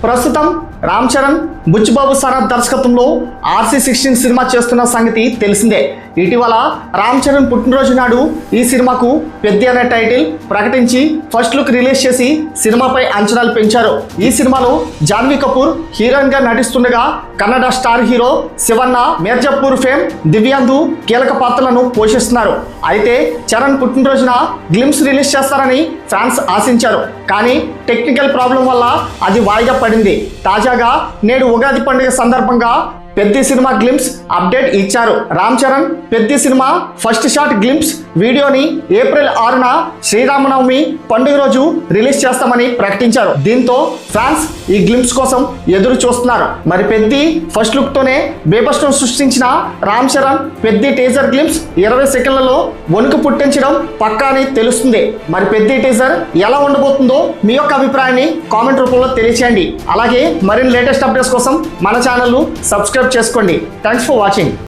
ప్రస్తుతం రామ్ చరణ్ బుచ్చిబాబు సరత్ దర్శకత్వంలో RC16 cinema చేస్తున్న సంగతి తెలిసిందే. ఇటీవల రామ్ చరణ్ పుట్టినరోజు నాడు ఈ సినిమాకు పెద్ద అనే టైటిల్ ప్రకటించి ఫస్ట్ లుక్ రిలీజ్ చేసి సినిమాపై అంచనాలు పెంచారు. ఈ సినిమాలో జాన్వీ కపూర్ హీరోయిన్ గా నటిస్తుండగా Kannada star hero Shivanna, Mirzapur fame Divyendu కీలక పాత్రలను పోషిస్తున్నారు. అయితే చరణ్ పుట్టినరోజున గ్లిమ్స్ రిలీజ్ చేస్తారని ఫ్యాన్స్ ఆశించారు. కానీ టెక్నికల్ ప్రాబ్లం వల్ల అది వాయిదా పడింది. తాజాగా నేడు ఉగాది పండుగ సందర్భంగా పెద్ద సినిమా గ్లిమ్స్ అప్డేట్ ఇచ్చారు. రామ్ చరణ్ పెద్ద సినిమా ఫస్ట్ షాట్ గ్లిమ్స్ వీడియోని ఏప్రిల్ 6న శ్రీరామనవమి పండుగ రోజు రిలీజ్ చేస్తామని ప్రకటించారు. దీంతో ఫ్యాన్స్ ఈ గ్లిమ్స్ కోసం ఎదురు చూస్తున్నారు. మరి పెద్ద ఫస్ట్ లుక్ తోనే బేబస్ను సృష్టించిన రామ్ చరణ్ పెద్ద టీజర్ గ్లిమ్స్ 20 సెకండ్లలో వణుకు పుట్టించడం పక్కా అని తెలుస్తుంది. మరి పెద్ద టీజర్ ఎలా ఉండబోతుందో మీ యొక్క అభిప్రాయాన్ని కామెంట్ రూపంలో తెలియచేయండి. అలాగే మరిన్ని లేటెస్ట్ అప్డేట్స్ కోసం మన ఛానల్ను సబ్స్క్రైబ్ చేసుకోండి. Thanks for watching.